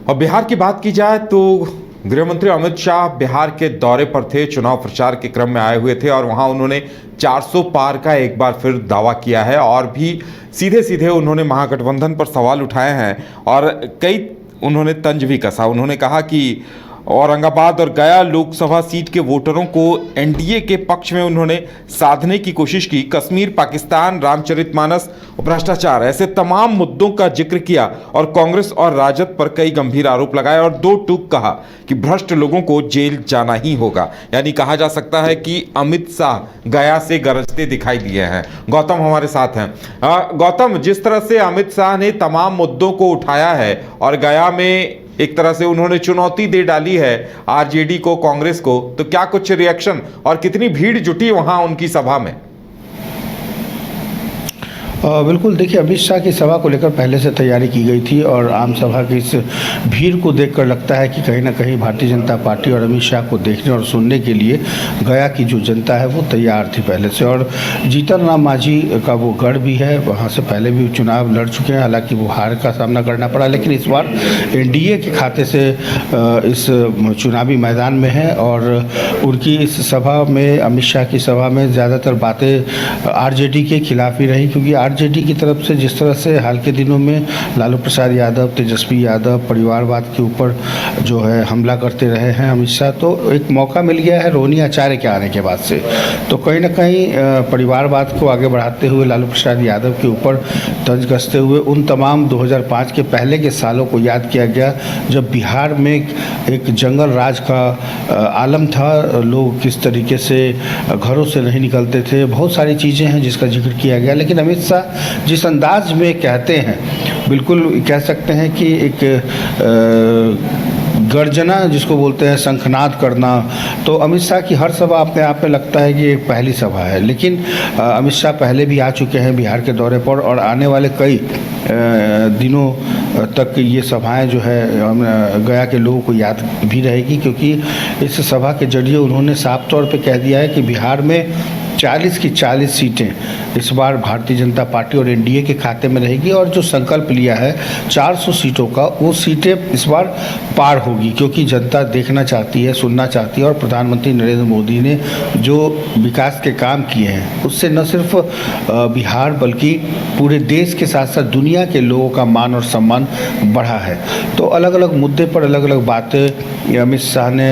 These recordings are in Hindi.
और बिहार की बात की जाए तो गृह मंत्री अमित शाह बिहार के दौरे पर थे, चुनाव प्रचार के क्रम में आए हुए थे और वहां उन्होंने 400 पार का एक बार फिर दावा किया है और भी सीधे सीधे उन्होंने महागठबंधन पर सवाल उठाए हैं और कई उन्होंने तंज भी कसा। उन्होंने कहा कि औरंगाबाद और गया लोकसभा सीट के वोटरों को एनडीए के पक्ष में उन्होंने साधने की कोशिश की। कश्मीर, पाकिस्तान, रामचरितमानस, भ्रष्टाचार, ऐसे तमाम मुद्दों का जिक्र किया और कांग्रेस और राजद पर कई गंभीर आरोप लगाए और दो टूक कहा कि भ्रष्ट लोगों को जेल जाना ही होगा। यानी कहा जा सकता है कि अमित शाह गया से गरजते दिखाई दिए हैं। गौतम हमारे साथ हैं। गौतम, जिस तरह से अमित शाह ने तमाम मुद्दों को उठाया है और गया में एक तरह से उन्होंने चुनौती दे डाली है आरजेडी को, कांग्रेस को, तो क्या कुछ रिएक्शन और कितनी भीड़ जुटी वहां उनकी सभा में? बिल्कुल, देखिए, अमित शाह की सभा को लेकर पहले से तैयारी की गई थी और आम सभा की इस भीड़ को देखकर लगता है कि कहीं ना कहीं भारतीय जनता पार्टी और अमित शाह को देखने और सुनने के लिए गया की जो जनता है वो तैयार थी पहले से। और जीतन राम मांझी का वो गढ़ भी है, वहाँ से पहले भी चुनाव लड़ चुके हैं, हालांकि वो हार का सामना करना पड़ा, लेकिन इस बार एनडीए के खाते से इस चुनावी मैदान में है। और उनकी इस सभा में, अमित शाह की सभा में ज़्यादातर बातें आरजेडी के खिलाफ ही रही, क्योंकि आरजेडी की तरफ से जिस तरह से हाल के दिनों में लालू प्रसाद यादव, तेजस्वी यादव परिवारवाद के ऊपर जो है हमला करते रहे हैं अमित शाह, तो एक मौका मिल गया है रोहिणी आचार्य के आने के बाद से। तो कहीं ना कहीं परिवारवाद को आगे बढ़ाते हुए लालू प्रसाद यादव के ऊपर तंज कसते हुए उन तमाम 2005 के पहले के सालों को याद किया गया जब बिहार में एक जंगल राज का आलम था, लोग किस तरीके से घरों से नहीं निकलते थे, बहुत सारी चीज़ें हैं जिसका जिक्र किया गया। लेकिन अमित शाह जिस अंदाज में कहते हैं, बिल्कुल कह सकते हैं कि एक गर्जना जिसको बोलते हैं, शंखनाद करना, तो अमित शाह की हर सभा अपने आप में लगता है कि एक पहली सभा है। लेकिन अमित शाह पहले भी आ चुके हैं बिहार के दौरे पर और आने वाले कई दिनों तक ये सभाएं जो है गया के लोगों को याद भी रहेगी, क्योंकि इस सभा के जरिए उन्होंने साफ तौर पे कह दिया है कि बिहार में 40 की 40 सीटें इस बार भारतीय जनता पार्टी और एनडीए के खाते में रहेगी और जो संकल्प लिया है 400 सीटों का, वो सीटें इस बार पार होगी, क्योंकि जनता देखना चाहती है, सुनना चाहती है। और प्रधानमंत्री नरेंद्र मोदी ने जो विकास के काम किए हैं उससे न सिर्फ बिहार बल्कि पूरे देश के साथ साथ दुनिया के लोगों का मान और सम्मान बढ़ा है। तो अलग अलग मुद्दे पर अलग अलग बातें अमित शाह ने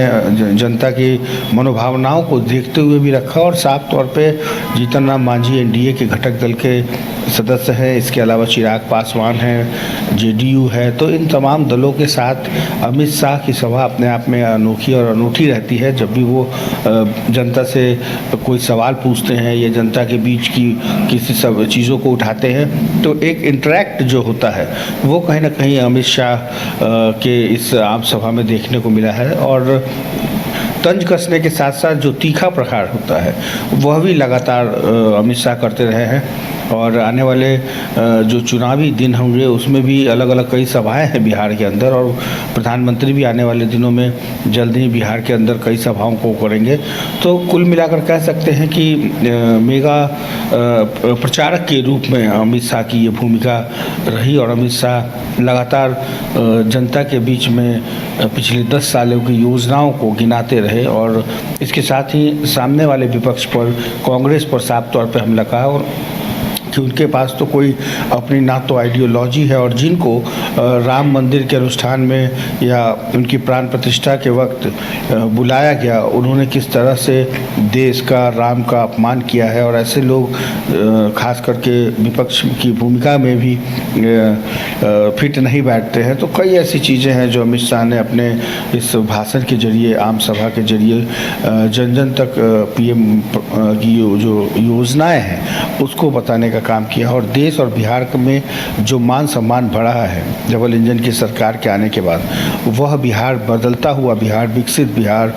जनता की मनोभावनाओं को देखते हुए भी रखा और साफ तौर पे जीतन राम मांझी एनडीए के घटक दल के सदस्य हैं, इसके अलावा चिराग पासवान हैं, जेडीयू है। तो इन तमाम दलों के साथ अमित शाह की सभा अपने आप में अनोखी और अनूठी रहती है। जब भी वो जनता से कोई सवाल पूछते हैं या जनता के बीच की किसी सब चीज़ों को उठाते हैं, तो एक इंटरैक्ट जो होता है वो कहीं ना कहीं अमित शाह के इस आम सभा में देखने को मिला है। और तंज कसने के साथ साथ जो तीखा प्रहार होता है वह भी लगातार अमित शाह करते रहे हैं। और आने वाले जो चुनावी दिन होंगे उसमें भी अलग अलग कई सभाएं हैं बिहार के अंदर, और प्रधानमंत्री भी आने वाले दिनों में जल्द ही बिहार के अंदर कई सभाओं को करेंगे। तो कुल मिलाकर कह सकते हैं कि मेगा प्रचारक के रूप में अमित शाह की ये भूमिका रही और अमित शाह लगातार जनता के बीच में पिछले 10 सालों की योजनाओं को गिनाते रहे और इसके साथ ही सामने वाले विपक्ष पर, कांग्रेस पर साफ तौर पर हमला कहा और कि उनके पास तो कोई अपनी ना तो आइडियोलॉजी है और जिनको राम मंदिर के अनुष्ठान में या उनकी प्राण प्रतिष्ठा के वक्त बुलाया गया, उन्होंने किस तरह से देश का, राम का अपमान किया है। और ऐसे लोग खास करके विपक्ष की भूमिका में भी फिट नहीं बैठते हैं। तो कई ऐसी चीज़ें हैं जो अमित शाह ने अपने इस भाषण के जरिए, आम सभा के जरिए जन जन तक पीएम की जो योजनाएं हैं उसको बताने का काम किया। और देश और बिहार में जो मान सम्मान बढ़ा है डबल इंजन की सरकार के आने के बाद, वह बिहार, बदलता हुआ बिहार, विकसित बिहार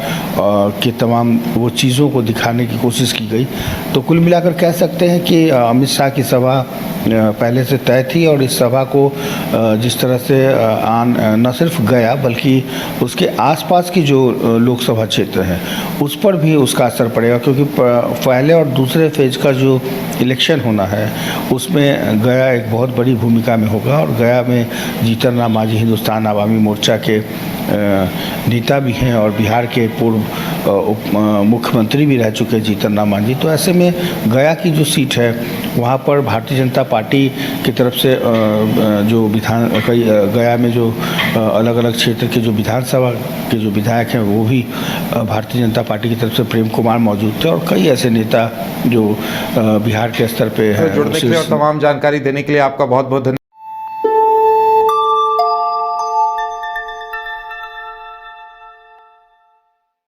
के तमाम वो चीज़ों को दिखाने की कोशिश की गई। तो कुल मिलाकर कह सकते हैं कि अमित शाह की सभा पहले से तय थी और इस सभा को जिस तरह से न सिर्फ गया बल्कि उसके आसपास की जो लोकसभा क्षेत्र हैं उस पर भी उसका असर पड़ेगा, क्योंकि पहले और दूसरे फेज का जो इलेक्शन होना है उसमें गया एक बहुत बड़ी भूमिका में होगा। और गया में जीतन राम मांझी हिंदुस्तान आवामी मोर्चा के नेता भी हैं और बिहार के पूर्व मुख्यमंत्री भी रह चुके हैं जीतन राम मांझी। तो ऐसे में गया की जो सीट है वहाँ पर भारतीय जनता पार्टी की तरफ से जो गया में जो अलग अलग क्षेत्र के जो विधानसभा के जो विधायक हैं वो भी भारतीय जनता पार्टी की तरफ से प्रेम कुमार मौजूद थे और कई ऐसे नेता जो बिहार के स्तर पे हैं। जुड़ने के लिए और तमाम जानकारी देने के लिए आपका बहुत बहुत धन्यवाद।